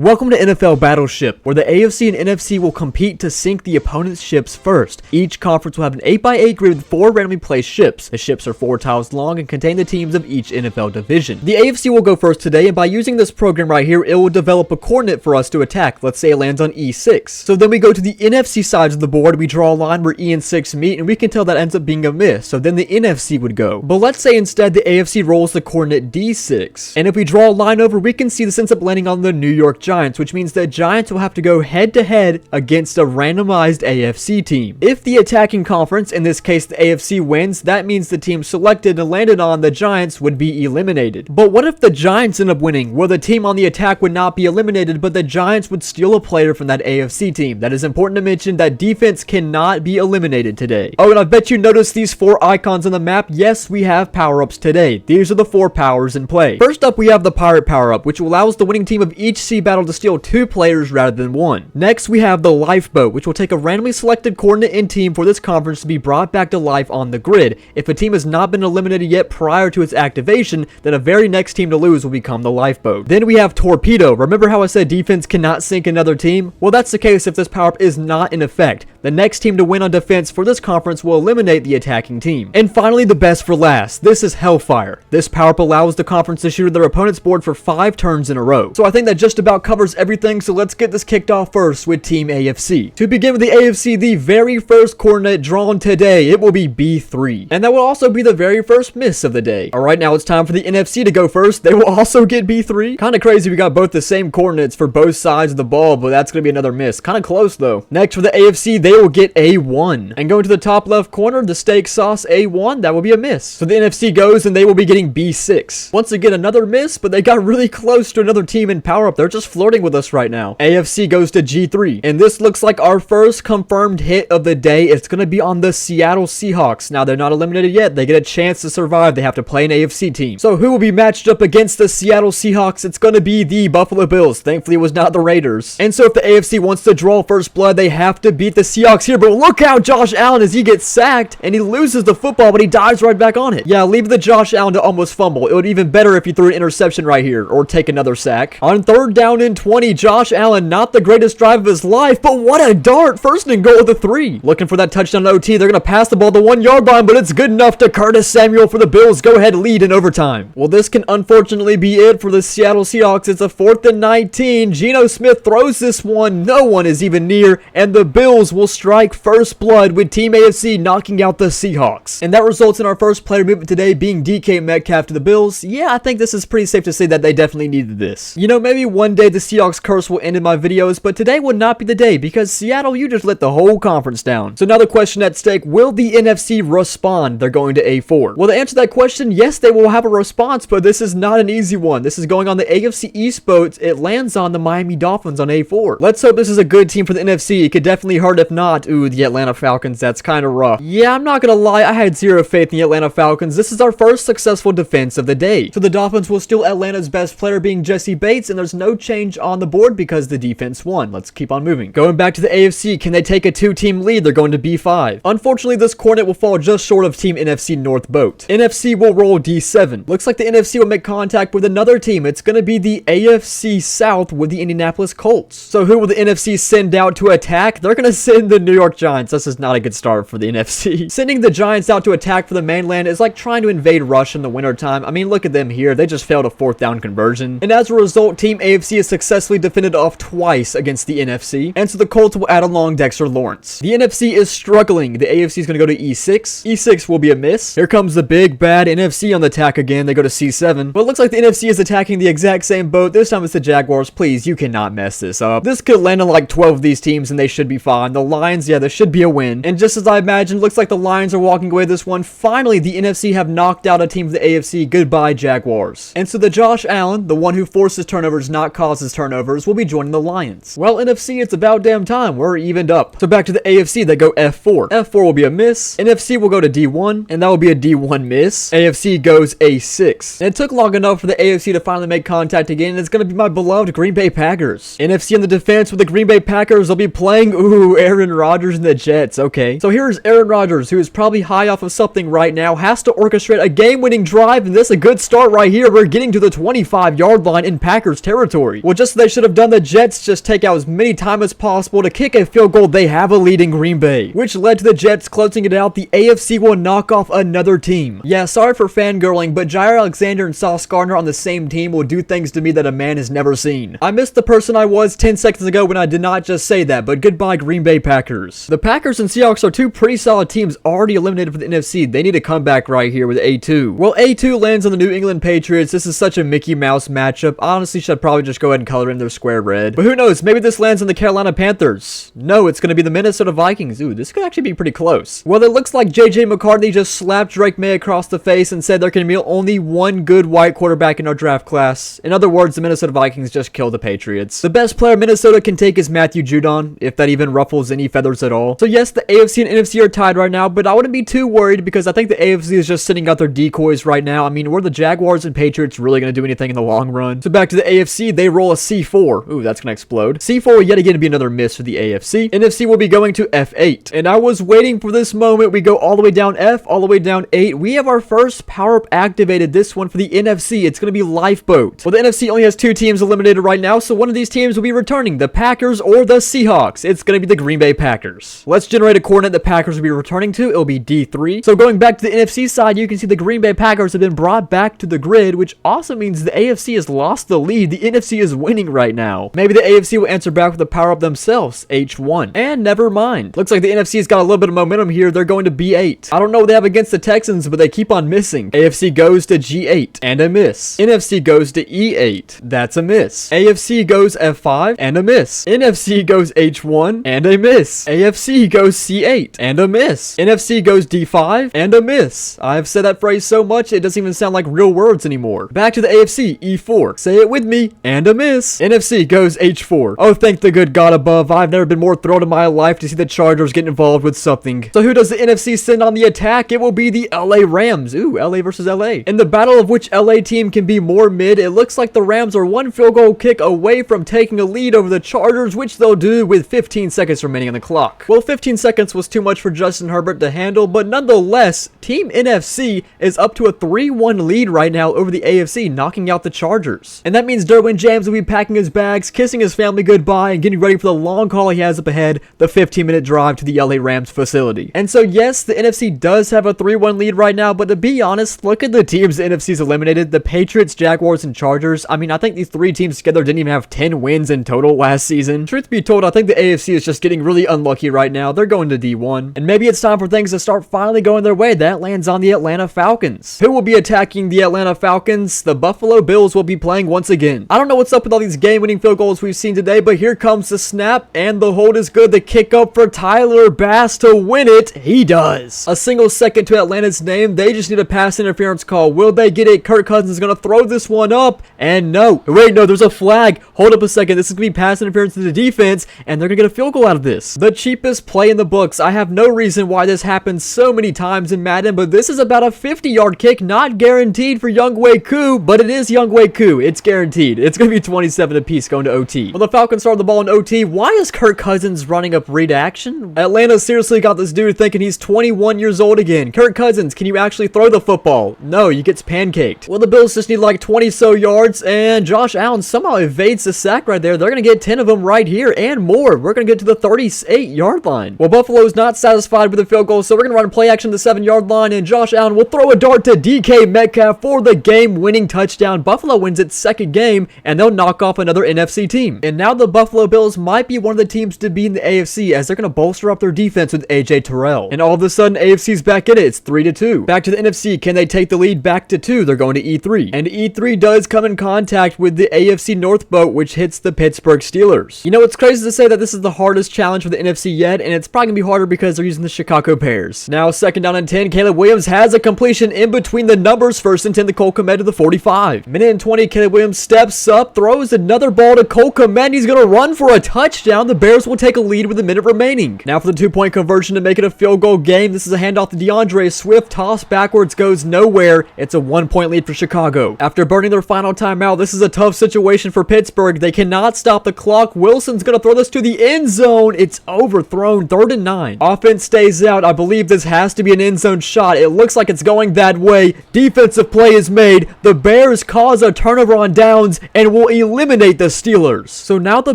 Welcome to NFL Battleship, where the AFC and NFC will compete to sink the opponent's ships first. Each conference will have an 8x8 grid with 4 randomly placed ships. The ships are 4 tiles long and contain the teams of each NFL division. The AFC will go first today, and by using this program right here, it will develop a coordinate for us to attack. Let's say it lands on E6. So then we go to the NFC sides of the board, we draw a line where E and 6 meet, and we can tell that ends up being a miss. So then the NFC would go. But let's say instead the AFC rolls the coordinate D6. And if we draw a line over, we can see this ends up landing on the New York Giants, which means the Giants will have to go head-to-head against a randomized AFC team. If the attacking conference, in this case the AFC, wins, that means the team selected and landed on the Giants would be eliminated. But what if the Giants end up winning? Well, the team on the attack would not be eliminated, but the Giants would steal a player from that AFC team. That is important to mention that defense cannot be eliminated today. Oh, and I bet you noticed these 4 icons on the map. Yes, we have power-ups today. These are the 4 powers in play. First up, we have the Pirate power-up, which allows the winning team of each sea battle to steal 2 players rather than 1. Next, we have the Lifeboat, which will take a randomly selected coordinate and team for this conference to be brought back to life on the grid. If a team has not been eliminated yet prior to its activation, then a very next team to lose will become the Lifeboat. Then we have Torpedo. Remember how I said defense cannot sink another team? Well, that's the case if this power-up is not in effect. The next team to win on defense for this conference will eliminate the attacking team. And finally, the best for last. This is Hellfire. This power-up allows the conference to shoot at their opponent's board for 5 turns in a row. So I think that just about covers everything, so let's get this kicked off first with Team AFC. To begin with the AFC, the very first coordinate drawn today, it will be B3. And that will also be the very first miss of the day. Alright, now it's time for the NFC to go first. They will also get B3. Kinda crazy we got both the same coordinates for both sides of the ball, but that's gonna be another miss. Kinda close though. Next for the AFC, they will get A1. And going to the top left corner, the steak sauce A1, that will be a miss. So the NFC goes and they will be getting B6. Once again, another miss, but they got really close to another team in power up. They're just flirting with us right now. AFC goes to G3. And this looks like our first confirmed hit of the day. It's going to be on the Seattle Seahawks. Now, they're not eliminated yet. They get a chance to survive. They have to play an AFC team. So who will be matched up against the Seattle Seahawks? It's going to be the Buffalo Bills. Thankfully, it was not the Raiders. And so if the AFC wants to draw first blood, they have to beat the Seahawks here. But look out, Josh Allen, as he gets sacked and he loses the football, but he dives right back on it. Yeah, leave the Josh Allen to almost fumble. It would be even better if he threw an interception right here or take another sack. On 3rd down and 20, Josh Allen, not the greatest drive of his life, but what a dart. First and goal with a 3. Looking for that touchdown in OT. They're going to pass the ball the 1-yard line, but it's good enough to Curtis Samuel for the Bills. Go ahead, lead in overtime. Well, this can unfortunately be it for the Seattle Seahawks. It's a 4th and 19. Geno Smith throws this one. No one is even near, and the Bills will strike first blood with Team AFC knocking out the Seahawks. And that results in our first player movement today being DK Metcalf to the Bills. Yeah, I think this is pretty safe to say that they definitely needed this. You know, maybe one day the Seahawks curse will end in my videos, but today would not be the day because Seattle, you just let the whole conference down. So now the question at stake, will the NFC respond? They're going to A4. Well, to answer that question, yes, they will have a response, but this is not an easy one. This is going on the AFC East boat. It lands on the Miami Dolphins on A4. Let's hope this is a good team for the NFC. It could definitely hurt if not. Ooh, the Atlanta Falcons, that's kind of rough. Yeah, I'm not gonna lie, I had zero faith in the Atlanta Falcons. This is our first successful defense of the day. So the Dolphins will steal Atlanta's best player being Jesse Bates, and there's no change on the board because the defense won. Let's keep on moving. Going back to the AFC, can they take a 2-team lead? They're going to B5. Unfortunately, this coordinate will fall just short of Team NFC North boat. NFC will roll D7. Looks like the NFC will make contact with another team. It's going to be the AFC South with the Indianapolis Colts. So who will the NFC send out to attack? They're going to send the New York Giants. This is not a good start for the NFC. Sending the Giants out to attack for the mainland is like trying to invade Russia in the wintertime. I mean, look at them here. They just failed a 4th down conversion. And as a result, Team AFC has successfully defended off twice against the NFC. And so the Colts will add along Dexter Lawrence. The NFC is struggling. The AFC is going to go to E6. E6 will be a miss. Here comes the big bad NFC on the attack again. They go to C7. But it looks like the NFC is attacking the exact same boat. This time it's the Jaguars. Please, you cannot mess this up. This could land on like 12 of these teams and they should be fine. The Lions, yeah, this should be a win. And just as I imagined, looks like the Lions are walking away this one. Finally, the NFC have knocked out a team of the AFC. Goodbye, Jaguars. And so the Josh Allen, the one who forces turnovers, not causes turnovers, will be joining the Lions. Well, NFC, it's about damn time. We're evened up. So back to the AFC, they go F4. F4 will be a miss. NFC will go to D1, and that will be a D1 miss. AFC goes A6. And it took long enough for the AFC to finally make contact again, and it's going to be my beloved Green Bay Packers. NFC in the defense with the Green Bay Packers. They'll be playing, Aaron Rodgers and the Jets. Okay. So here's Aaron Rodgers, who is probably high off of something right now, has to orchestrate a game-winning drive, and this is a good start right here. We're getting to the 25-yard line in Packers territory. Well, just as they should have done, the Jets just take out as many time as possible to kick a field goal. They have a lead in Green Bay, which led to the Jets closing it out. The AFC will knock off another team. Yeah, sorry for fangirling, but Jair Alexander and Sauce Gardner on the same team will do things to me that a man has never seen. I missed the person I was 10 seconds ago when I did not just say that, but goodbye Green Bay Packers. The Packers and Seahawks are two pretty solid teams already eliminated for the NFC. They need to come back right here with A2. Well, A2 lands on the New England Patriots. This is such a Mickey Mouse matchup. Honestly, should probably just go ahead and color in their square red. But who knows? Maybe this lands on the Carolina Panthers. No, it's going to be the Minnesota Vikings. Ooh, this could actually be pretty close. Well, it looks like JJ McCarthy just slapped Drake May across the face and said there can be only one good white quarterback in our draft class. In other words, the Minnesota Vikings just killed the Patriots. The best player Minnesota can take is Matthew Judon, if that even ruffles any feathers at all. So yes, the AFC and NFC are tied right now, but I wouldn't be too worried because I think the AFC is just sitting out their decoys right now. I mean, were the Jaguars and Patriots really going to do anything in the long run? So back to the AFC, they roll a C4. Ooh, that's going to explode. C4 will yet again be another miss for the AFC. NFC will be going to F8. And I was waiting for this moment. We go all the way down F, all the way down 8. We have our first power-up activated, this one for the NFC. It's going to be Lifeboat. Well, the NFC only has 2 teams eliminated right now, so one of these teams will be returning, the Packers or the Seahawks. It's going to be the Green Bay Packers. Let's generate a coordinate the Packers will be returning to. It'll be D3. So going back to the NFC side, you can see the Green Bay Packers have been brought back to the grid, which also means the AFC has lost the lead. The NFC is winning right now. Maybe the AFC will answer back with a power-up themselves, H1. And never mind. Looks like the NFC's got a little bit of momentum here. They're going to B8. I don't know what they have against the Texans, but they keep on missing. AFC goes to G8 and a miss. NFC goes to E8. That's a miss. AFC goes F5 and a miss. NFC goes H1 and a miss. AFC goes C8 and a miss. NFC goes D5 and a miss. I've said that phrase so much it doesn't even sound like real words anymore. Back to the AFC, E4. Say it with me, and a miss. NFC goes H4. Oh, thank the good God above. I've never been more thrilled in my life to see the Chargers get involved with something. So who does the NFC send on the attack? It will be the LA Rams. Ooh, LA versus LA. In the battle of which LA team can be more mid, it looks like the Rams are one field goal kick away from taking a lead over the Chargers, which they'll do with 15 seconds remaining on the clock. Well, 15 seconds was too much for Justin Herbert to handle, but nonetheless, Team NFC is up to a 3-1 lead right now over the AFC, knocking out the Chargers. And that means Derwin James will be packing his bags, kissing his family goodbye, and getting ready for the long haul he has up ahead, the 15-minute drive to the LA Rams facility. And so yes, the NFC does have a 3-1 lead right now, but to be honest, look at the teams the NFC's eliminated. The Patriots, Jaguars, and Chargers. I mean, I think these 3 teams together didn't even have 10 wins in total last season. Truth be told, I think the AFC is just getting really unlucky right now. They're going to D1. And maybe it's time for things to start finally going their way. That lands on the Atlanta Falcons. Who will be attacking the Atlanta Falcons? The Buffalo Bills will be playing once again. I don't know what's up with all these game-winning field goals we've seen today, but here comes the snap, and the hold is good. The kick up for Tyler Bass to win it. He does. A single second to Atlanta's name. They just need a pass interference call. Will they get it? Kirk Cousins is going to throw this one up, and no. Wait, no, there's a flag. Hold up a second. This is going to be pass interference to the defense, and they're going to get a field goal out of this. The cheapest play in the books. I have no reason why this happens so many times in Madden, but this is about a 50-yard kick, not guaranteed for Younghoe Koo, but it is Younghoe Koo. It's guaranteed. It's going to be 27 apiece going to OT. Well, the Falcons started the ball in OT. Why is Kirk Cousins running up read action? Atlanta seriously got this dude thinking he's 21 years old again. Kirk Cousins, can you actually throw the football? No, you get pancaked. Well, the Bills just need like 20 so yards, and Josh Allen somehow evades the sack right there. They're going to get 10 of them right here and more. We're going to get to the 38-yard line. Well, Buffalo's not satisfied with the field goal, so we're going to run play action to the 7-yard line, and Josh Allen will throw a dart to DK Metcalf for the game-winning touchdown. Buffalo wins its second game, and they'll knock off another NFC team. And now the Buffalo Bills might be one of the teams to beat in the AFC, as they're going to bolster up their defense with AJ Terrell. And all of a sudden, AFC's back in it. It's 3-2. Back to the NFC. Can they take the lead back to 2? They're going to E3. And E3 does come in contact with the AFC North boat, which hits the Pittsburgh Steelers. You know, it's crazy to say that this is the hardest challenge for the NFC yet, and it's probably going to be harder because they're using the Chicago Bears. Now, second down and 10. Caleb Williams has a completion in between the numbers. First and 10 to Cole Kmet to the 45. Minute and 20. Caleb Williams steps up, throws another ball to Cole Kmet. He's going to run for a touchdown. The Bears will take a lead with a minute remaining. Now for the 2-point conversion to make it a field goal game. This is a handoff to DeAndre Swift. Toss backwards, goes nowhere. It's a 1-point lead for Chicago. After burning their final timeout, this is a tough situation for Pittsburgh. They cannot stop the clock. Wilson's going to throw this to the end zone. It's overthrown. 3rd and 9. Offense stays out. I believe this has to be an end zone shot. It looks like it's going that way. Defensive play is made. The Bears cause a turnover on downs and will eliminate the Steelers. So now the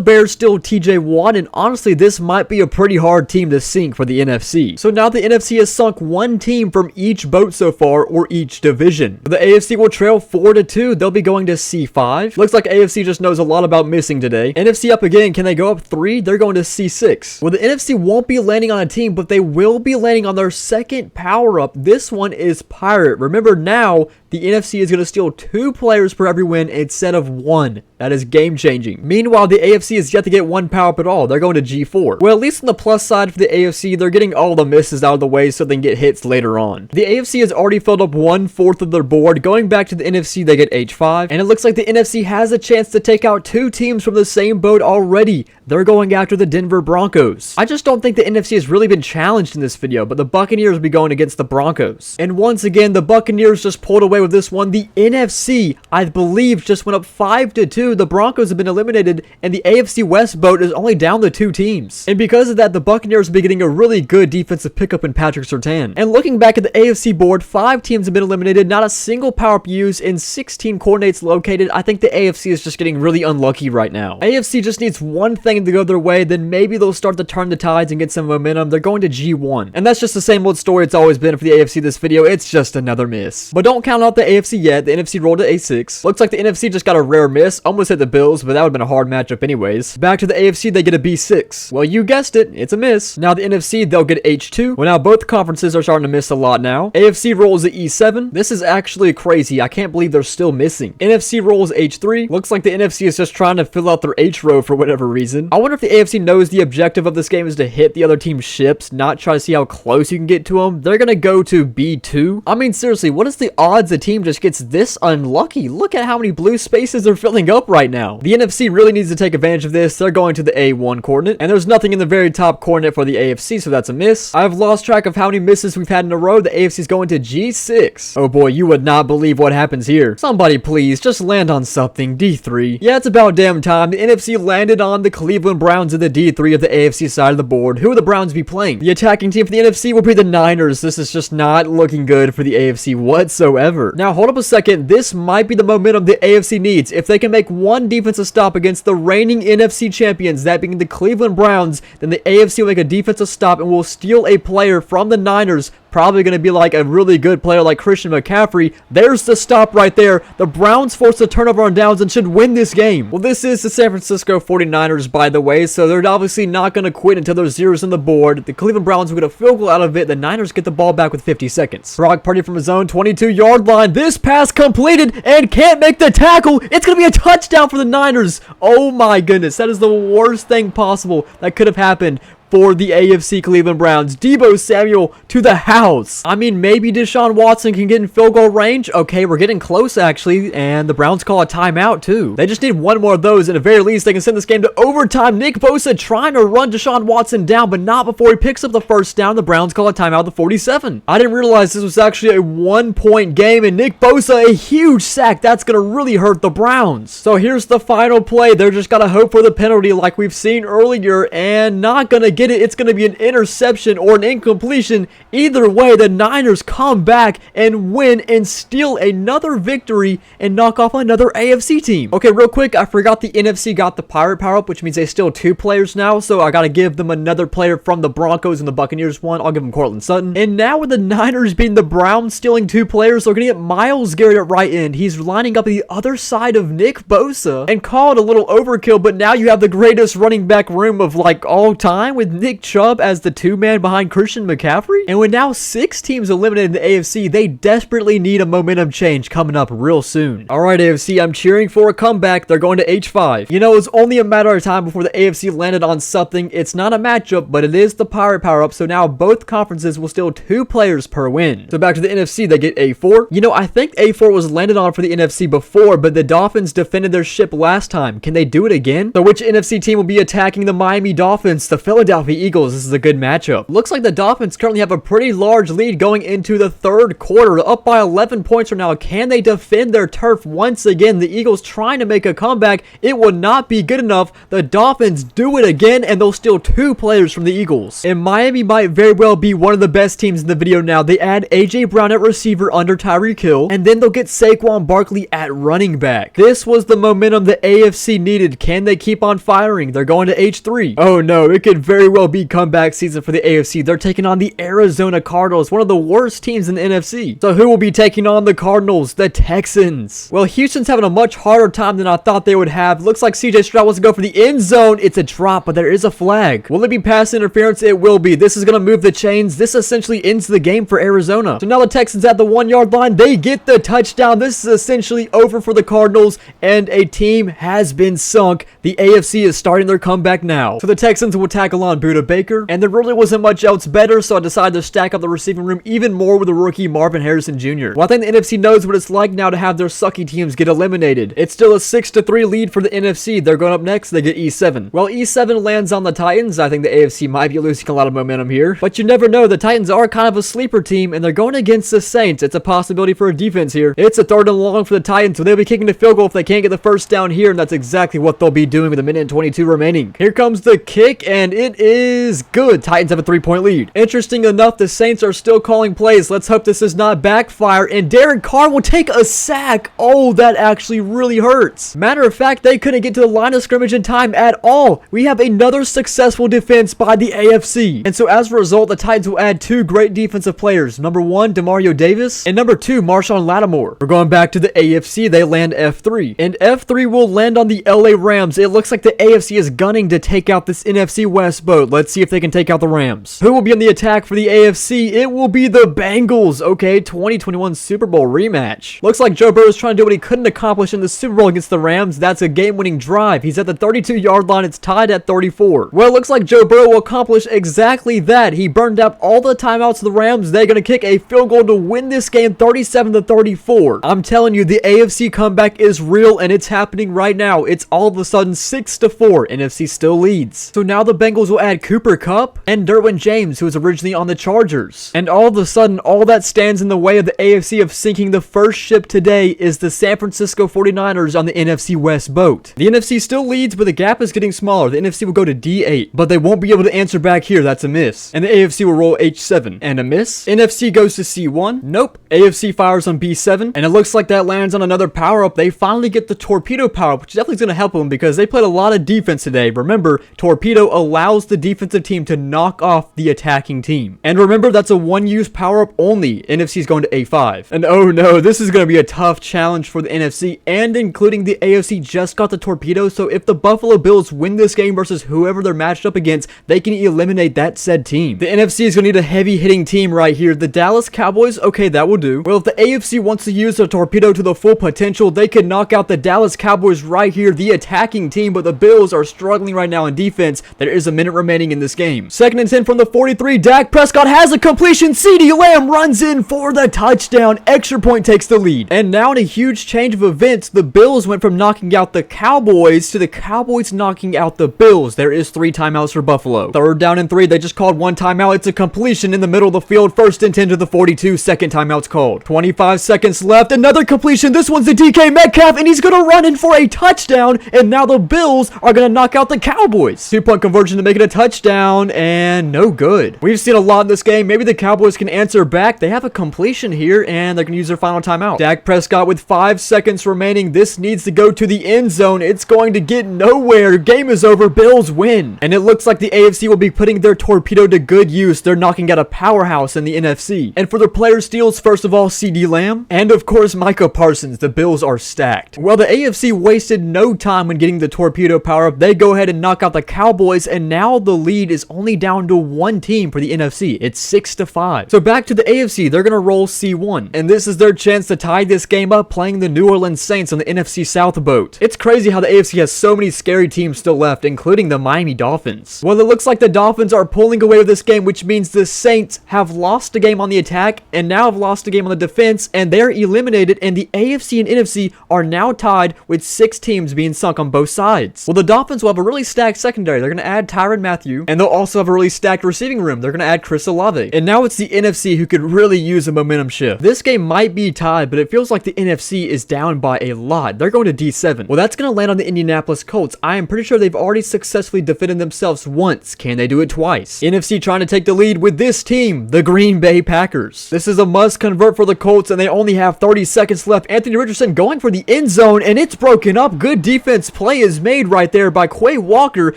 Bears still TJ Watt, and honestly, this might be a pretty hard team to sink for the NFC. So now the NFC has sunk one team from each boat so far, or each division. The AFC will trail 4-2. They'll be going to C5. Looks like AFC just knows a lot about missing today. NFC up again. Can they go up 3? They're going to C6. Well, the NFC won't be landing on a team, but they will be landing on their second power-up. This one is Pirate. Remember now, the NFC is going to steal 2 players per every win instead of 1. That is game-changing. Meanwhile, the AFC is yet to get 1 power-up at all. They're going to G4. Well, at least on the plus side for the AFC, they're getting all the misses out of the way so they can get hits later on. The AFC has already filled up 1/4 of their board. Going back to the NFC, they get H5. And it looks like the NFC has a chance to take out 2 teams from the same boat already. They're going after the Denver Broncos. I just don't think the NFC has really been challenged in this video, but the Buccaneers will be going against the Broncos. And once again, the Buccaneers just pulled away with this one. The NFC, I believe, just went up 5-2. The Broncos have been eliminated, and the AFC West boat is only down to 2 teams. And because of that, the Buccaneers will be getting a really good defensive pickup in Patrick Surtain. And looking back at the AFC board, 5 teams have been eliminated, not a single power-up used, and 16 coordinates located. I think the AFC is just getting really unlucky right now. AFC just needs one thing to go their way, then maybe they'll start to turn the tides and get some momentum. They're going to G1. And that's just the same old story it's always been for the AFC this video. It's just another miss. But don't count out the AFC yet. The NFC rolled to A6. Looks like the NFC just got a rare miss. Almost hit the Bills, but that would have been a hard matchup anyways. Back to the AFC, they get a B6. Well, you guessed it. It's a miss. Now the NFC, they'll get H2. Well, now both conferences are starting to miss a lot now. AFC rolls to E7. This is actually crazy. I can't believe they're still missing. NFC rolls H3. Looks like the NFC is just trying to fill out their H row for whatever reason. I wonder if the AFC knows the objective of this game is to hit the other team's ships, not try to see how close you can get to them. They're gonna go to B2. I mean, seriously, what is the odds a team just gets this unlucky? Look at how many blue spaces they're filling up right now. The NFC really needs to take advantage of this. They're going to the A1 coordinate, and there's nothing in the very top coordinate for the AFC, so that's a miss. I've lost track of how many misses we've had in a row. The AFC is going to G6. Oh boy, you would not believe what happens here. Somebody please, just land on something. D3. Yeah, it's about damn time. The NFC landed on the Cleveland Browns in the D3 of the AFC side of the board. Who will the Browns be playing? The attacking team for the NFC will be the Niners. This is just not looking good for the AFC whatsoever. Now, hold up a second. This might be the momentum the AFC needs. If they can make one defensive stop against the reigning NFC champions, that being the Cleveland Browns, then the AFC will make a defensive stop and will steal a player from the Niners. Probably going to be like a really good player like Christian McCaffrey. There's the stop right there. The Browns forced a turnover on downs and should win this game. Well, this is the San Francisco 49ers, by the way, so they're obviously not going to quit until there's zeros on the board. The Cleveland Browns will get a field goal out of it. The Niners get the ball back with 50 seconds. Brock Purdy from his own 22-yard line. This pass completed and can't make the tackle. It's going to be a touchdown for the Niners. Oh my goodness. That is the worst thing possible that could have happened for the AFC Cleveland Browns. Deebo Samuel to the house. I mean, maybe Deshaun Watson can get in field goal range. Okay, we're getting close, actually, and the Browns call a timeout, too. They just need one more of those, and at the very least, they can send this game to overtime. Nick Bosa trying to run Deshaun Watson down, but not before he picks up the first down. The Browns call a timeout at the 47. I didn't realize this was actually a 1-point game, and Nick Bosa, a huge sack. That's going to really hurt the Browns. So here's the final play. They're just got to hope for the penalty like we've seen earlier, and not going to get it. It's going to be an interception or an incompletion. Either way, the Niners come back and win and steal another victory and knock off another AFC team. Okay, real quick, I forgot the NFC got the Pirate power up, which means they steal 2 players now, so I got to give them another player from the Broncos and the Buccaneers one. I'll give them Cortland Sutton. And now with the Niners beating the Browns, stealing 2 players, they're going to get Myles Garrett at right end. He's lining up the other side of Nick Bosa, and call it a little overkill, but now you have the greatest running back room of like all time with Nick Chubb as the 2-man behind Christian McCaffrey. And with now 6 teams eliminated in the AFC, they desperately need a momentum change coming up real soon. Alright AFC, I'm cheering for a comeback. They're going to H5. You know, it's only a matter of time before the AFC landed on something. It's not a matchup, but it is the Pirate power up, so now both conferences will steal 2 players per win. So back to the NFC, they get A4. You know, I think A4 was landed on for the NFC before, but the Dolphins defended their ship last time. Can they do it again? So which NFC team will be attacking the Miami Dolphins? The Philadelphia Philadelphia Eagles. This is a good matchup. Looks like the Dolphins currently have a pretty large lead going into the third quarter. Up by 11 points right now. Can they defend their turf once again? The Eagles trying to make a comeback. It will not be good enough. The Dolphins do it again, and they'll steal 2 players from the Eagles. And Miami might very well be one of the best teams in the video now. They add A.J. Brown at receiver under Tyreek Hill, and then they'll get Saquon Barkley at running back. This was the momentum the AFC needed. Can they keep on firing? They're going to H3. Oh no, it could very well be comeback season for the AFC. They're taking on the Arizona Cardinals, one of the worst teams in the NFC. So who will be taking on the Cardinals? The Texans. Well, Houston's having a much harder time than I thought they would have. Looks like CJ Stroud wants to go for the end zone. It's a drop, but there is a flag. Will it be pass interference? It will be. This is going to move the chains. This essentially ends the game for Arizona. So now the Texans at the 1-yard line. They get the touchdown. This is essentially over for the Cardinals, and a team has been sunk. The AFC is starting their comeback now. So the Texans will tackle on Budda Baker, and there really wasn't much else better, so I decided to stack up the receiving room even more with the rookie Marvin Harrison Jr. Well, I think the NFC knows what it's like now to have their sucky teams get eliminated. It's still a 6-3 lead for the NFC. They're going up next. They get E7. Well, E7 lands on the Titans. I think the AFC might be losing a lot of momentum here, but you never know. The Titans are kind of a sleeper team, and they're going against the Saints. It's a possibility for a defense here. It's a 3rd and long for the Titans, so they'll be kicking the field goal if they can't get the first down here, and that's exactly what they'll be doing with 1:22 remaining. Here comes the kick, and it is good. Titans have a 3-point lead. Interesting enough, the Saints are still calling plays. Let's hope this does not backfire, and Derek Carr will take a sack. Oh, that actually really hurts. Matter of fact, they couldn't get to the line of scrimmage in time at all. We have another successful defense by the AFC, and so as a result, the Titans will add 2 great defensive players. Number 1, Demario Davis, and number 2, Marshawn Lattimore. We're going back to the AFC. They land F3, and F3 will land on the LA Rams. It looks like the AFC is gunning to take out this NFC West boat. Let's see if they can take out the Rams. Who will be on the attack for the AFC? It will be the Bengals. Okay, 2021 Super Bowl rematch. Looks like Joe Burrow is trying to do what he couldn't accomplish in the Super Bowl against the Rams. That's a game-winning drive. He's at the 32-yard line. It's tied at 34. Well, it looks like Joe Burrow will accomplish exactly that. He burned out all the timeouts of the Rams. They're going to kick a field goal to win this game 37-34. I'm telling you, the AFC comeback is real, and it's happening right now. It's all of a sudden 6-4. NFC still leads. So now the Bengals will add Cooper Kupp and Derwin James, who was originally on the Chargers. And all of a sudden, all that stands in the way of the AFC of sinking the first ship today is the San Francisco 49ers on the NFC West boat. The NFC still leads, but the gap is getting smaller. The NFC will go to D8, but they won't be able to answer back here. That's a miss. And the AFC will roll H7 and a miss. NFC goes to C1. Nope. AFC fires on B7, and it looks like that lands on another power-up. They finally get the torpedo power-up, which definitely is going to help them because they played a lot of defense today. Remember, torpedo allows the defensive team to knock off the attacking team. And remember, that's a one-use power-up only. NFC is going to A5. And oh no, this is going to be a tough challenge for the NFC, and including the AFC just got the torpedo, so if the Buffalo Bills win this game versus whoever they're matched up against, they can eliminate that said team. The NFC is going to need a heavy-hitting team right here. The Dallas Cowboys, okay, that will do. Well, if the AFC wants to use the torpedo to the full potential, they could knock out the Dallas Cowboys right here, the attacking team, but the Bills are struggling right now in defense. There is a minute remaining in this game. 2nd and 10 from the 43. Dak Prescott has a completion. CeeDee Lamb runs in for the touchdown. Extra point takes the lead. And now in a huge change of events, the Bills went from knocking out the Cowboys to the Cowboys knocking out the Bills. There is 3 timeouts for Buffalo. 3rd down and 3. They just called 1 timeout. It's a completion in the middle of the field. 1st and 10 to the 42. 2nd timeout's called. 25 seconds left. Another completion. This one's to DK Metcalf, and he's going to run in for a touchdown. And now the Bills are going to knock out the Cowboys. 2-point conversion to make it a touchdown, and no good. We've seen a lot in this game. Maybe the Cowboys can answer back. They have a completion here, and they're going to use their final timeout. Dak Prescott with 5 seconds remaining. This needs to go to the end zone. It's going to get nowhere. Game is over. Bills win. And it looks like the AFC will be putting their torpedo to good use. They're knocking out a powerhouse in the NFC. And for the player steals, first of all, CeeDee Lamb, and of course, Micah Parsons. The Bills are stacked. Well, the AFC wasted no time when getting the torpedo power up. They go ahead and knock out the Cowboys, and now the lead is only down to 1 team for the NFC. It's 6-5. So back to the AFC. They're going to roll C1, and this is their chance to tie this game up playing the New Orleans Saints on the NFC South boat. It's crazy how the AFC has so many scary teams still left, including the Miami Dolphins. Well, it looks like the Dolphins are pulling away with this game, which means the Saints have lost a game on the attack and now have lost a game on the defense, and they're eliminated, and the AFC and NFC are now tied with 6 teams being sunk on both sides. Well, the Dolphins will have a really stacked secondary. They're going to add Tyrann Matthew, and they'll also have a really stacked receiving room. They're going to add Chris Olave. And now it's the NFC who could really use a momentum shift. This game might be tied, but it feels like the NFC is down by a lot. They're going to D7. Well, that's going to land on the Indianapolis Colts. I am pretty sure they've already successfully defended themselves once. Can they do it twice? NFC trying to take the lead with this team, the Green Bay Packers. This is a must convert for the Colts, and they only have 30 seconds left. Anthony Richardson going for the end zone, and it's broken up. Good defense play is made right there by Quay Walker.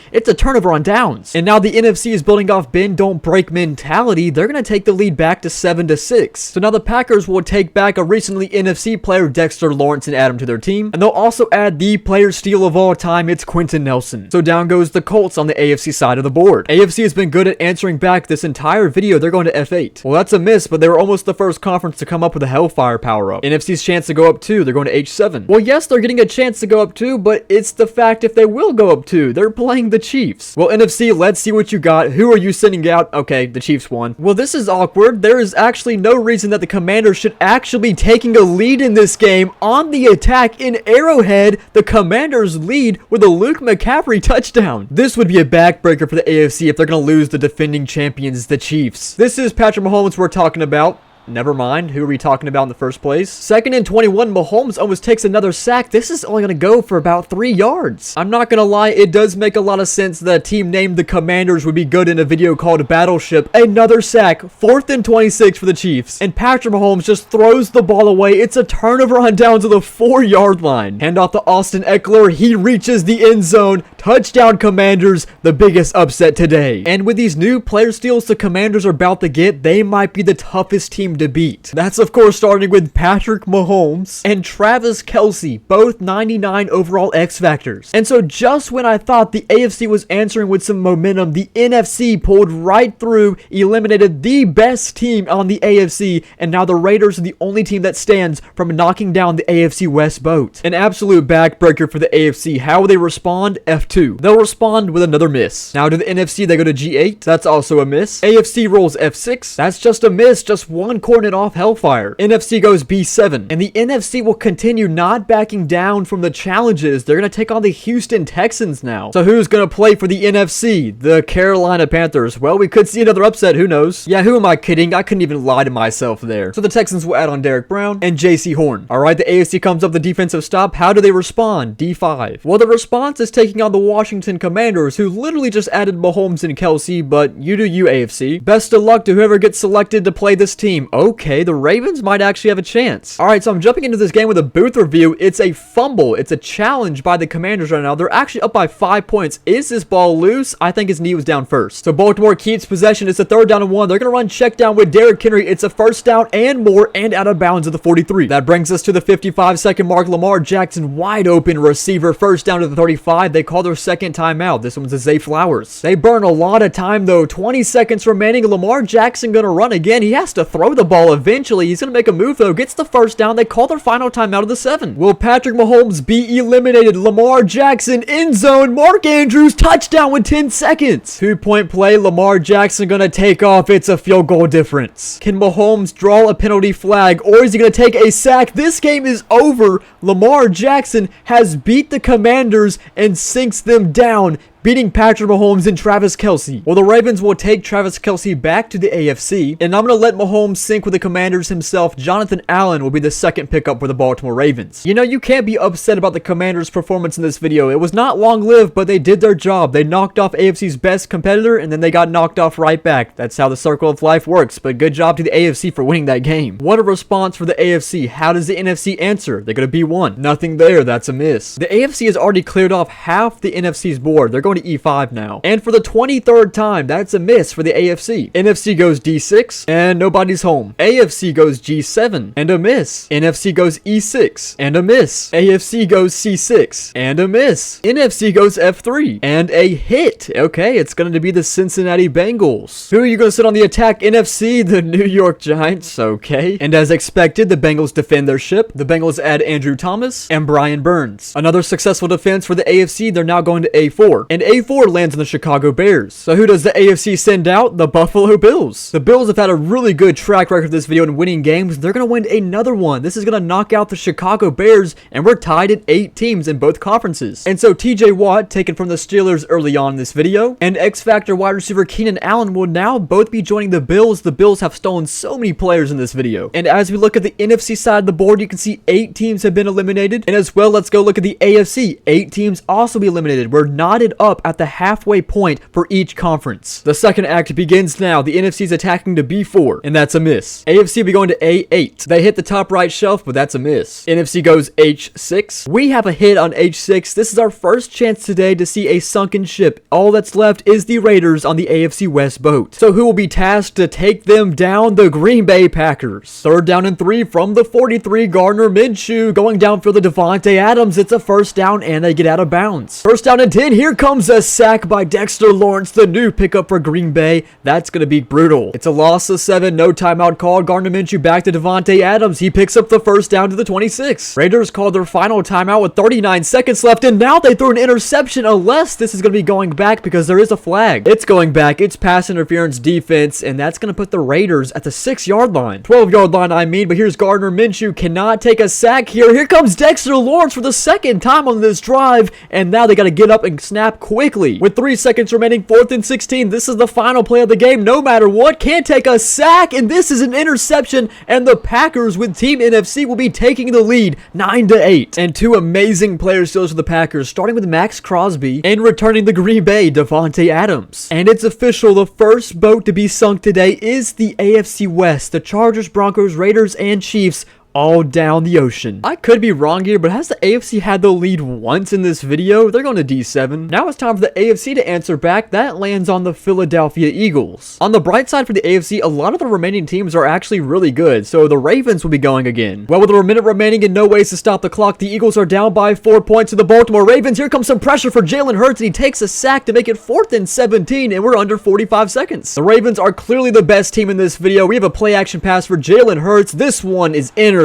It's a turnover on downs. And now the NFC is building off bend don't break mentality. They're going to take the lead back to 7-6. So now the Packers will take back a recently NFC player, Dexter Lawrence, and add him to their team. And they'll also add the player steal of all time. It's Quentin Nelson. So down goes the Colts on the AFC side of the board. AFC has been good at answering back this entire video. They're going to F8. Well, that's a miss, but they were almost the first conference to come up with a Hellfire power-up. NFC's chance to go up 2. They're going to H7. Well, yes, they're getting a chance to go up 2, but it's the fact if they will go up 2. They're playing the Chiefs. Well, NFC, let's see what you got. Who are you sending out? Okay, the Chiefs won. Well, this is awkward. There is actually no reason that the Commanders should actually be taking a lead in this game. On the attack in Arrowhead, the Commanders lead with a Luke McCaffrey touchdown. This would be a backbreaker for the AFC if they're going to lose the defending champions, the Chiefs. This is Patrick Mahomes we're talking about. Never mind. Who are we talking about in the first place? 2nd and 21. Mahomes almost takes another sack. This is only going to go for about 3 yards. I'm not going to lie. It does make a lot of sense that a team named the Commanders would be good in a video called Battleship. Another sack. 4th and 26 for the Chiefs. And Patrick Mahomes just throws the ball away. It's a turnover on down to the 4-yard line. Hand off to Austin Eckler. He reaches the end zone. Touchdown Commanders. The biggest upset today. And with these new player steals the Commanders are about to get, they might be the toughest team to beat. That's of course starting with Patrick Mahomes and Travis Kelce, both 99 overall X Factors. And so just when I thought the AFC was answering with some momentum, the NFC pulled right through, eliminated the best team on the AFC, and now the Raiders are the only team that stands from knocking down the AFC West boat. An absolute backbreaker for the AFC. How will they respond? F2. They'll respond with another miss. Now to the NFC, they go to G8. That's also a miss. AFC rolls F6. That's just a miss. Just one coordinate off Hellfire. NFC goes B7. And the NFC will continue not backing down from the challenges. They're going to take on the Houston Texans now. So who's going to play for the NFC? The Carolina Panthers. Well, we could see another upset. Who knows? Yeah, who am I kidding? I couldn't even lie to myself there. So the Texans will add on Derek Brown and JC Horn. All right, the AFC comes up the defensive stop. How do they respond? D5. Well, the response is taking on the Washington Commanders, who literally just added Mahomes and Kelce, but you do you, AFC. Best of luck to whoever gets selected to play this team. Okay, the Ravens might actually have a chance. All right, so I'm jumping into this game with a booth review. It's a fumble. It's a challenge by the Commanders right now. They're actually up by 5 points. Is this ball loose? I think his knee was down first. So Baltimore keeps possession. It's a 3rd down and 1. They're going to run check down with Derrick Henry. It's a 1st down and more and out of bounds at the 43. That brings us to the 55-second mark. Lamar Jackson wide open receiver. 1st down to the 35. They call their 2nd timeout. This one's a Zay Flowers. They burn a lot of time though. 20 seconds remaining. Lamar Jackson going to run again. He has to throw the ball eventually. He's going to make a move though. Gets the 1st down. They call their final timeout of the 7. Will Patrick Mahomes be eliminated? Lamar Jackson end zone. Mark Andrews touchdown with 10 seconds. 2-point play. Lamar Jackson going to take off. It's a field goal difference. Can Mahomes draw a penalty flag or is he going to take a sack? This game is over. Lamar Jackson has beat the Commanders and sinks them down, beating Patrick Mahomes and Travis Kelce. Well, the Ravens will take Travis Kelce back to the AFC, and I'm going to let Mahomes sync with the Commanders himself. Jonathan Allen will be the 2nd pickup for the Baltimore Ravens. You know, you can't be upset about the Commanders' performance in this video. It was not long-lived, but they did their job. They knocked off AFC's best competitor, and then they got knocked off right back. That's how the circle of life works, but good job to the AFC for winning that game. What a response for the AFC. How does the NFC answer? They're going to B1. Nothing there. That's a miss. The AFC has already cleared off half the NFC's board. They're going to E5 now. And for the 23rd time, that's a miss for the AFC. NFC goes D6, and nobody's home. AFC goes G7, and a miss. NFC goes E6, and a miss. AFC goes C6, and a miss. NFC goes F3, and a hit. Okay, it's going to be the Cincinnati Bengals. Who are you going to sit on the attack? NFC, the New York Giants. Okay. And as expected, the Bengals defend their ship. The Bengals add Andrew Thomas and Brian Burns. Another successful defense for the AFC. They're now going to A4. And and A4 lands on the Chicago Bears. So who does the AFC send out? The Buffalo Bills. The Bills have had a really good track record this video in winning games. They're going to win another one. This is going to knock out the Chicago Bears, and we're tied at 8 teams in both conferences. And so TJ Watt, taken from the Steelers early on in this video, and X-Factor wide receiver Keenan Allen will now both be joining the Bills. The Bills have stolen so many players in this video. And as we look at the NFC side of the board, you can see 8 teams have been eliminated. And as well, let's go look at the AFC. 8 teams also be eliminated. We're knotted up at the halfway point for each conference. The second act begins now. The NFC is attacking to B4, and that's a miss. AFC will be going to A8. They hit the top right shelf, but that's a miss. NFC goes H6. We have a hit on H6. This is our first chance today to see a sunken ship. All that's left is the Raiders on the AFC West boat. So who will be tasked to take them down? The Green Bay Packers. Third down and 3 from the 43. Gardner Minshew going downfield to Devontae Adams. It's a first down, and they get out of bounds. First down and 10. Here comes a sack by Dexter Lawrence, the new pickup for Green Bay. That's going to be brutal. It's a loss of 7. No timeout called. Gardner Minshew back to Devontae Adams. He picks up the first down to the 26. Raiders called their final timeout with 39 seconds left, and now they throw an interception unless this is going to be going back because there is a flag. It's going back. It's pass interference defense, and that's going to put the Raiders at the 6-yard line. 12-yard line, I mean, but here's Gardner Minshew. Cannot take a sack here. Here comes Dexter Lawrence for the second time on this drive, and now they got to get up and snap quickly. With 3 seconds remaining, 4th and 16. This is the final play of the game. No matter what, can't take a sack, and this is an interception, and the Packers with Team NFC will be taking the lead 9-8. And 2 amazing players still for the Packers, starting with Max Crosby and returning the Green Bay, Devontae Adams. And it's official, the first boat to be sunk today is the AFC West. The Chargers, Broncos, Raiders, and Chiefs all down the ocean. I could be wrong here, but has the AFC had the lead once in this video? They're going to D7. Now it's time for the AFC to answer back. That lands on the Philadelphia Eagles. On the bright side for the AFC, a lot of the remaining teams are actually really good, so the Ravens will be going again. Well, with a minute remaining and no ways to stop the clock, the Eagles are down by 4 points to the Baltimore Ravens. Here comes some pressure for Jalen Hurts, and he takes a sack to make it 4th and 17, and we're under 45 seconds. The Ravens are clearly the best team in this video. We have a play action pass for Jalen Hurts. This one is intercepted.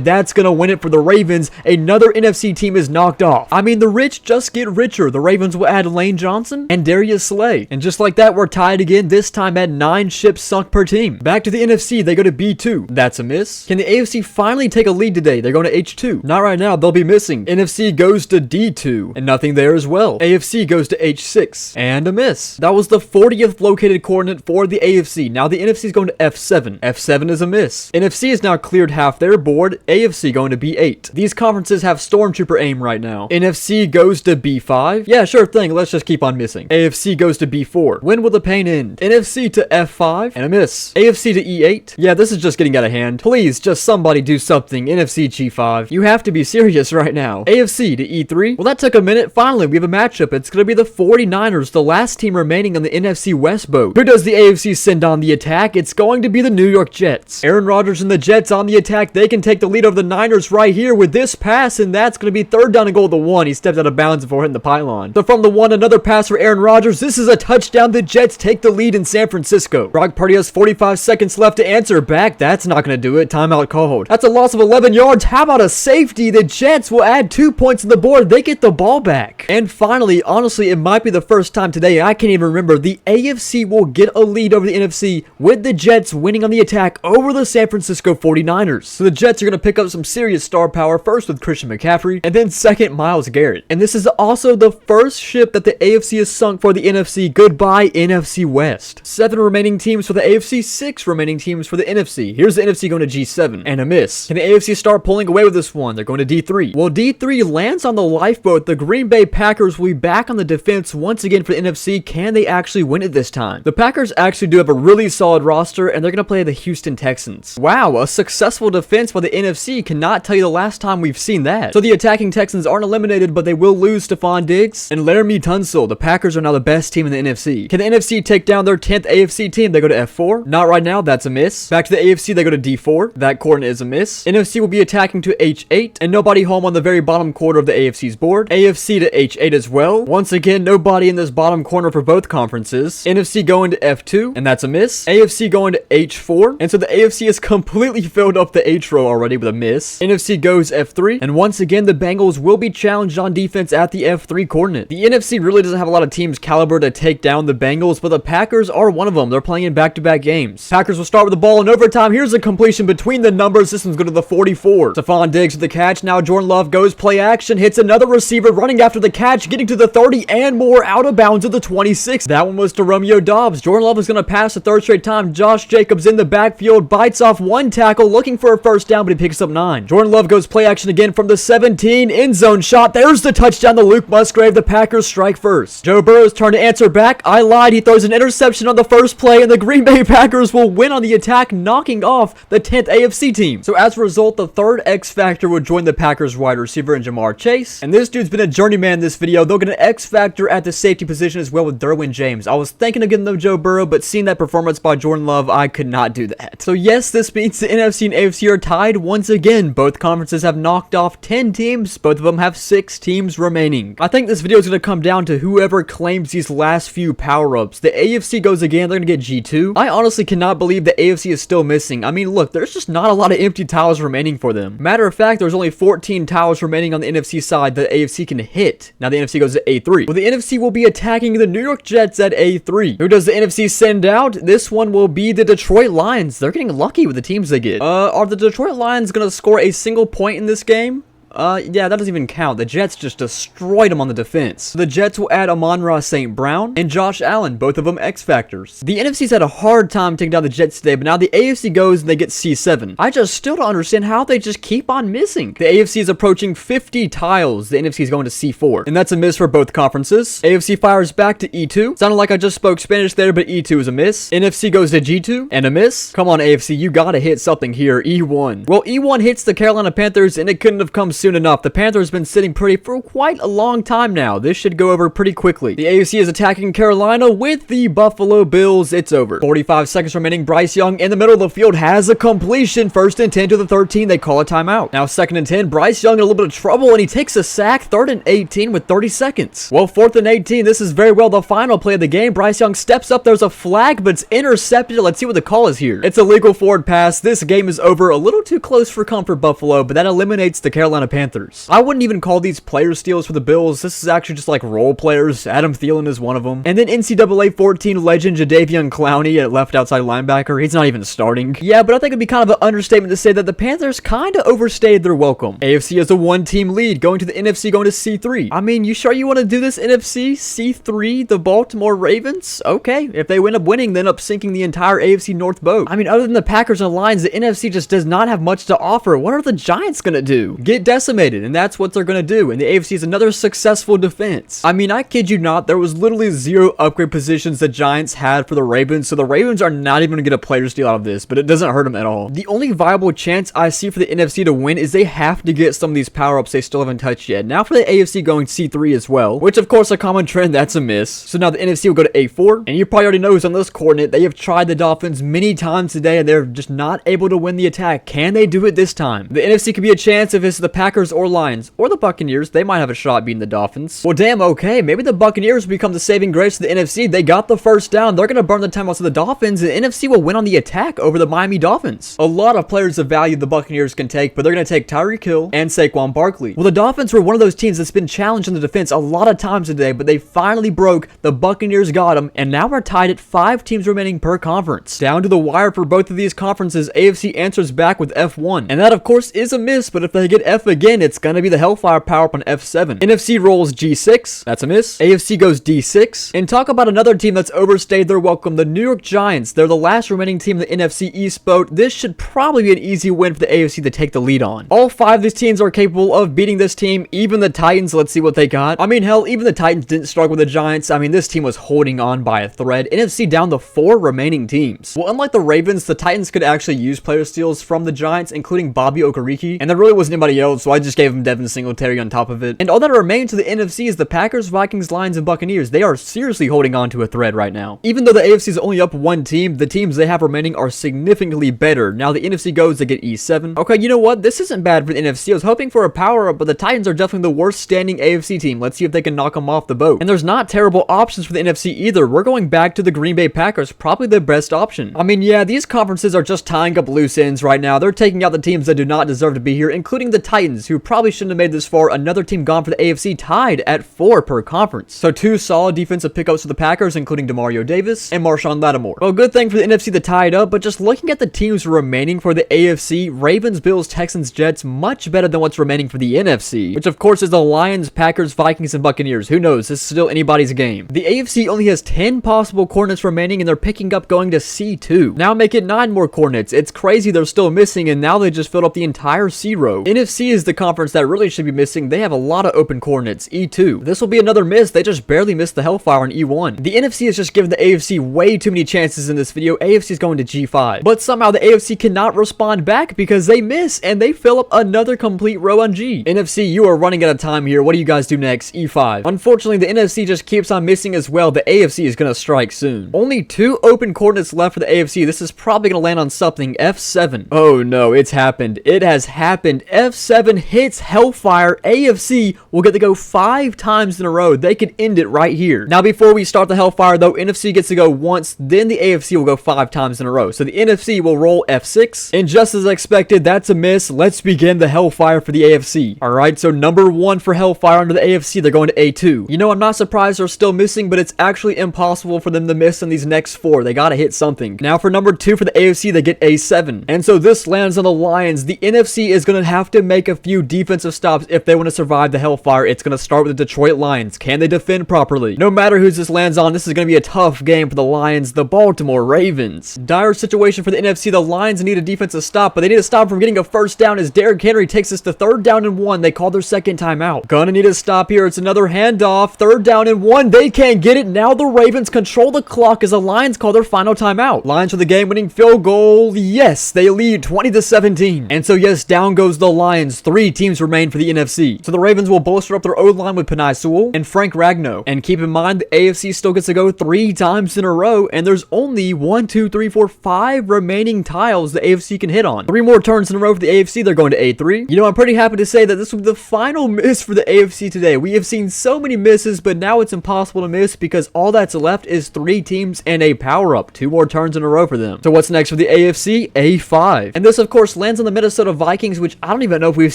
That's gonna win it for the Ravens. Another NFC team is knocked off. I mean, the rich just get richer. The Ravens will add Lane Johnson and Darius Slay. And just like that, we're tied again, this time at 9 ships sunk per team. Back to the NFC, they go to B2. That's a miss. Can the AFC finally take a lead today? They're going to H2. Not right now, they'll be missing. NFC goes to D2, and nothing there as well. AFC goes to H6, and a miss. That was the 40th located coordinate for the AFC. Now the NFC is going to F7. F7 is a miss. NFC has now cleared half their board. AFC going to B8. These conferences have Stormtrooper aim right now. NFC goes to B5. Yeah, sure thing. Let's just keep on missing. AFC goes to B4. When will the pain end? NFC to F5 and a miss. AFC to E8. Yeah, this is just getting out of hand. Please, just somebody do something. NFC G5. You have to be serious right now. AFC to E3. Well, that took a minute. Finally, we have a matchup. It's going to be the 49ers, the last team remaining on the NFC West boat. Who does the AFC send on the attack? It's going to be the New York Jets. Aaron Rodgers and the Jets on the attack. They can take the lead over the Niners right here with this pass, and that's going to be 3rd down and goal to the 1. He stepped out of bounds before hitting the pylon. So from the 1, another pass for Aaron Rodgers. This is a touchdown. The Jets take the lead in San Francisco. Brock Purdy has 45 seconds left to answer back. That's not going to do it. Timeout called. That's a loss of 11 yards. How about a safety? The Jets will add 2 points to the board. They get the ball back. And finally, honestly, it might be the first time today, I can't even remember, the AFC will get a lead over the NFC with the Jets winning on the attack over the San Francisco 49ers. So the Jets are going to pick up some serious star power, first with Christian McCaffrey, and then second, Myles Garrett. And this is also the first ship that the AFC has sunk for the NFC. Goodbye, NFC West. 7 remaining teams for the AFC, 6 remaining teams for the NFC. Here's the NFC going to G7, and a miss. Can the AFC start pulling away with this one? They're going to D3. Well, D3 lands on the lifeboat. The Green Bay Packers will be back on the defense once again for the NFC. Can they actually win it this time? The Packers actually do have a really solid roster, and they're going to play the Houston Texans. Wow, a successful defense by the NFC. Cannot tell you the last time we've seen that. So the attacking Texans aren't eliminated, but they will lose Stephon Diggs and Laramie Tunsil. The Packers are now the best team in the NFC. Can the NFC take down their 10th AFC team? They go to F4. Not right now. That's a miss. Back to the AFC. They go to D4. That coordinate is a miss. NFC will be attacking to H8, and nobody home on the very bottom quarter of the AFC's board. AFC to H8 as well. Once again, nobody in this bottom corner for both conferences. NFC going to F2, and that's a miss. AFC going to H4, and so the AFC has completely filled up the H throw already with a miss. NFC goes F3, and once again, the Bengals will be challenged on defense at the F3 coordinate. The NFC really doesn't have a lot of teams caliber to take down the Bengals, but the Packers are one of them. They're playing in back-to-back games. Packers will start with the ball in overtime. Here's a completion between the numbers. This one's going to the 44. Stephon Diggs with the catch. Now Jordan Love goes play action, hits another receiver, running after the catch, getting to the 30 and more, out of bounds at the 26. That one was to Romeo Doubs. Jordan Love is going to pass the third straight time. Josh Jacobs in the backfield, bites off one tackle, looking for a first down, but he picks up 9. Jordan Love goes play action again from the 17, end zone shot. There's the touchdown to Luke Musgrave. The Packers strike first. Joe Burrow's turn to answer back. I lied. He throws an interception on the first play, and the Green Bay Packers will win on the attack, knocking off the 10th AFC team. So as a result, the third X Factor would join the Packers wide receiver in Jamar Chase. And this dude's been a journeyman in this video. They'll get an X Factor at the safety position as well with Derwin James. I was thinking of getting them Joe Burrow, but seeing that performance by Jordan Love, I could not do that. So yes, this means the NFC and AFC are tied once again. Both conferences have knocked off 10 teams. Both of them have 6 teams remaining. I think this video is going to come down to whoever claims these last few power-ups. The AFC goes again. They're going to get G2. I honestly cannot believe the AFC is still missing. I mean, look, there's just not a lot of empty tiles remaining for them. Matter of fact, there's only 14 tiles remaining on the NFC side that the AFC can hit. Now the NFC goes to A3. Well, the NFC will be attacking the New York Jets at A3. Who does the NFC send out? This one will be the Detroit Lions. They're getting lucky with the teams they get. Are the Detroit Lions going to score a single point in this game? Yeah, that doesn't even count. The Jets just destroyed them on the defense. The Jets will add Amon-Ra St. Brown and Josh Allen, both of them X Factors. The NFC's had a hard time taking down the Jets today, but now the AFC goes and they get C7. I just still don't understand how they just keep on missing. The AFC is approaching 50 tiles. The NFC is going to C4, and that's a miss for both conferences. AFC fires back to E2. Sounded like I just spoke Spanish there, but E2 is a miss. NFC goes to G2 and a miss. Come on, AFC, you gotta hit something here. E1. Well, E1 hits the Carolina Panthers, and it couldn't have come soon enough. The Panthers have been sitting pretty for quite a long time now. This should go over pretty quickly. The AFC is attacking Carolina with the Buffalo Bills. It's over. 45 seconds remaining. Bryce Young in the middle of the field has a completion. First and 10 to the 13. They call a timeout. Now second and 10. Bryce Young in a little bit of trouble, and he takes a sack. Third and 18 with 30 seconds. Well, fourth and 18. This is very well the final play of the game. Bryce Young steps up. There's a flag, but it's intercepted. Let's see what the call is here. It's a legal forward pass. This game is over. A little too close for comfort, Buffalo, but that eliminates the Carolina Panthers. I wouldn't even call these player steals for the Bills. This is actually just like role players. Adam Thielen is one of them. And then NCAA 14 legend Jadeveon Clowney at left outside linebacker. He's not even starting. Yeah, but I think it'd be kind of an understatement to say that the Panthers kind of overstayed their welcome. AFC has a 1-team lead, going to the NFC, going to C3. I mean, you sure you want to do this NFC? C3, the Baltimore Ravens? Okay, if they end up winning, they end up sinking the entire AFC North boat. I mean, other than the Packers and Lions, the NFC just does not have much to offer. What are the Giants gonna do? Get decimated, and that's what they're gonna do. And the AFC is another successful defense. I mean, I kid you not, there was literally 0 upgrade positions the Giants had for the Ravens, so the Ravens are not even gonna get a player steal out of this, but it doesn't hurt them at all. The only viable chance I see for the NFC to win is they have to get some of these power-ups they still haven't touched yet. Now for the AFC going C3 as well, which of course a common trend, that's a miss. So now the NFC will go to A4, and you probably already know who's on this coordinate. They have tried the Dolphins many times today, and they're just not able to win the attack. Can they do it this time? The NFC could be a chance if it's the Packers or Lions, or the Buccaneers. They might have a shot beating the Dolphins. Well, damn, okay. Maybe the Buccaneers become the saving grace of the NFC. They got the first down. They're going to burn the timeouts of the Dolphins, and the NFC will win on the attack over the Miami Dolphins. A lot of players of value the Buccaneers can take, but they're going to take Tyreek Hill and Saquon Barkley. Well, the Dolphins were one of those teams that's been challenged in the defense a lot of times today, but they finally broke. The Buccaneers got them, and now we're tied at 5 teams remaining per conference. Down to the wire for both of these conferences, AFC answers back with F1, and that of course is a miss, but if they get F again, it's going to be the Hellfire power-up on F7. NFC rolls G6, that's a miss. AFC goes D6, and talk about another team that's overstayed their welcome, the New York Giants. They're the last remaining team in the NFC East boat. This should probably be an easy win for the AFC to take the lead on. All 5 of these teams are capable of beating this team, even the Titans. Let's see what they got. I mean, hell, even the Titans didn't struggle with the Giants. I mean, this team was holding on by a thread. NFC down to 4 remaining teams. Well, unlike the Ravens, the Titans could actually use player steals from the Giants, including Bobby Okereke, and there really wasn't anybody else so I just gave him Devin Singletary on top of it. And all that remains to the NFC is the Packers, Vikings, Lions, and Buccaneers. They are seriously holding on to a thread right now. Even though the AFC is only up one team, the teams they have remaining are significantly better. Now the NFC goes to get E7. Okay, you know what? This isn't bad for the NFC. I was hoping for a power-up, but the Titans are definitely the worst standing AFC team. Let's see if they can knock them off the boat. And there's not terrible options for the NFC either. We're going back to the Green Bay Packers, probably the best option. I mean, yeah, these conferences are just tying up loose ends right now. They're taking out the teams that do not deserve to be here, including the Titans, who probably shouldn't have made this far. Another team gone for the AFC, tied at 4 per conference. So 2 solid defensive pickups for the Packers, including Demario Davis and Marshawn Lattimore. Well, good thing for the NFC to tie it up, but just looking at the teams remaining for the AFC, Ravens, Bills, Texans, Jets, much better than what's remaining for the NFC, which of course is the Lions, Packers, Vikings, and Buccaneers. Who knows? This is still anybody's game. The AFC only has 10 possible coordinates remaining, and they're picking up going to C2. Now make it 9 more coordinates. It's crazy they're still missing, and now they just filled up the entire C row. NFC is the conference that really should be missing. They have a lot of open coordinates. E2. This will be another miss. They just barely missed the Hellfire on E1. The NFC has just given the AFC way too many chances in this video. AFC is going to G5. But somehow the AFC cannot respond back because they miss, and they fill up another complete row on G. NFC, you are running out of time here. What do you guys do next? E5. Unfortunately, the NFC just keeps on missing as well. The AFC is going to strike soon. Only 2 open coordinates left for the AFC. This is probably going to land on something. F7. Oh no, it's happened. It has happened. F7 hits Hellfire. AFC will get to go 5 times in a row. They could end it right here. Now, before we start the Hellfire, though, NFC gets to go once, then the AFC will go 5 times in a row. So the NFC will roll F6. And just as expected, that's a miss. Let's begin the Hellfire for the AFC. Alright, so number 1 for Hellfire under the AFC, they're going to A2. You know, I'm not surprised they're still missing, but it's actually impossible for them to miss in these next 4. They gotta hit something. Now for number 2 for the AFC, they get A7. And so this lands on the Lions. The NFC is gonna have to make a few defensive stops if they want to survive the Hellfire. It's gonna start with the Detroit Lions. Can they defend properly? No matter who this lands on, this is gonna be a tough game for the Lions, the Baltimore Ravens. Dire situation for the NFC. The Lions need a defensive stop, but they need to stop from getting a first down as Derrick Henry takes us to 3rd down and 1. They call their second timeout. Gonna need a stop here. It's another handoff. 3rd down and 1. They can't get it. Now the Ravens control the clock as the Lions call their final timeout. Lions for the game-winning field goal. Yes, they lead 20-17. And so yes, down goes the Lions. 3 teams remain for the NFC. So the Ravens will bolster up their O-line with Penei Sewell and Frank Ragnow. And keep in mind, the AFC still gets to go 3 times in a row, and there's only 1, 2, 3, 4, 5 remaining tiles the AFC can hit on. 3 more turns in a row for the AFC. They're going to A3. You know, I'm pretty happy to say that this will be the final miss for the AFC today. We have seen so many misses, but now it's impossible to miss because all that's left is 3 teams and a power-up. 2 more turns in a row for them. So what's next for the AFC? A5. And this, of course, lands on the Minnesota Vikings, which I don't even know if we've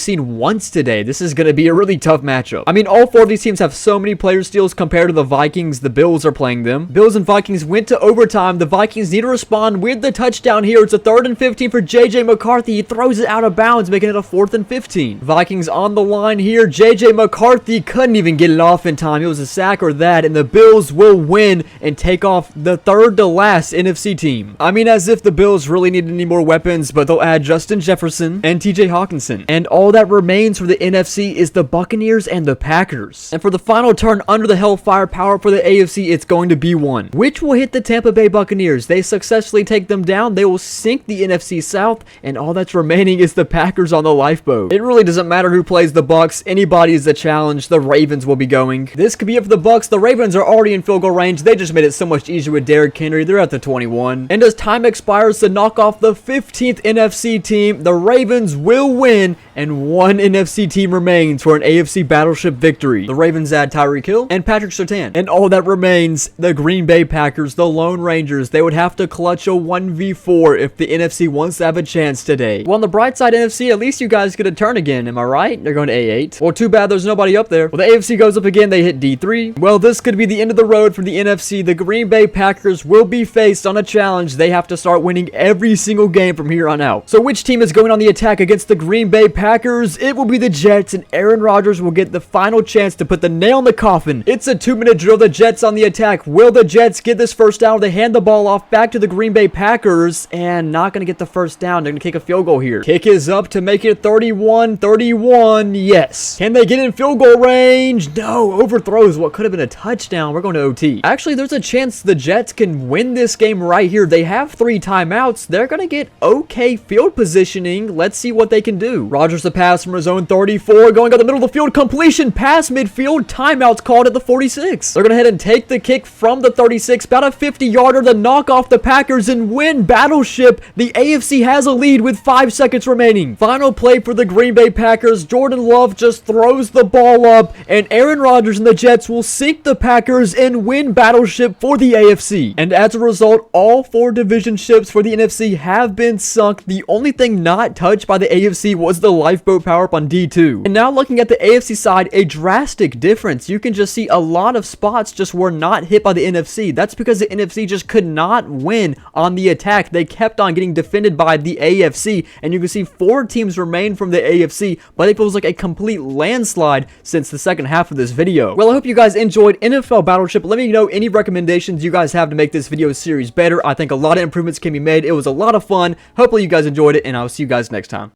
seen once today. This is going to be a really tough matchup. I mean, all 4 of these teams have so many player steals compared to the Vikings. The Bills are playing them. Bills and Vikings went to overtime. The Vikings need to respond with the touchdown here. It's a 3rd and 15 for JJ McCarthy. He throws it out of bounds, making it a 4th and 15. Vikings on the line here. JJ McCarthy couldn't even get it off in time. It was a sack or that, and the Bills will win and take off the 3rd to last NFC team. I mean, as if the Bills really needed any more weapons, but they'll add Justin Jefferson and TJ Hawkinson. And all that remains for the NFC is the Buccaneers and the Packers. And for the final turn under the Hellfire power for the AFC, it's going to be 1, which will hit the Tampa Bay Buccaneers. They successfully take them down. They will sink the NFC South, and all that's remaining is the Packers on the lifeboat. It really doesn't matter who plays the Bucs. Anybody is a challenge. The Ravens will be going. This could be it for the Bucs. The Ravens are already in field goal range. They just made it so much easier with Derrick Henry. They're at the 21. And as time expires to knock off the 15th NFC team, the Ravens will win, and 1 NFC team remains for an AFC Battleship victory. The Ravens add Tyreek Hill and Patrick Surtain. And all that remains, the Green Bay Packers, the Lone Rangers. They would have to clutch a 1v4 if the NFC wants to have a chance today. Well, on the bright side, NFC, at least you guys get a turn again. Am I right? They're going to A8. Well, too bad there's nobody up there. Well, the AFC goes up again. They hit D3. Well, this could be the end of the road for the NFC. The Green Bay Packers will be faced on a challenge. They have to start winning every single game from here on out. So which team is going on the attack against the Green Bay Packers? It will be the Jets, and Aaron Rodgers will get the final chance to put the nail in the coffin. It's a 2-minute drill. The Jets on the attack. Will the Jets get this first down? They hand the ball off back to the Green Bay Packers, and not going to get the first down. They're going to kick a field goal here. Kick is up to make it 31-31. Yes. Can they get in field goal range? No. Overthrows what could have been a touchdown. We're going to OT. Actually, there's a chance the Jets can win this game right here. They have 3 timeouts. They're going to get okay field positioning. Let's see what they can do. Rodgers to pass from his own 34, going up the middle of the field, completion, pass midfield, timeouts called at the 46. They're going to head and take the kick from the 36, about a 50-yarder to knock off the Packers and win Battleship. The AFC has a lead with 5 seconds remaining. Final play for the Green Bay Packers. Jordan Love just throws the ball up, and Aaron Rodgers and the Jets will sink the Packers and win Battleship for the AFC. And as a result, all 4 division ships for the NFC have been sunk. The only thing not touched by the AFC was the lifeboat power-up on D2. And now looking at the AFC side, a drastic difference. You can just see a lot of spots just were not hit by the NFC. That's because the NFC just could not win on the attack. They kept on getting defended by the AFC, and you can see 4 teams remain from the AFC, but it feels like a complete landslide since the second half of this video. Well, I hope you guys enjoyed NFL Battleship. Let me know any recommendations you guys have to make this video series better. I think a lot of improvements can be made. It was a lot of fun. Hopefully you guys enjoyed it, and I'll see you guys next time.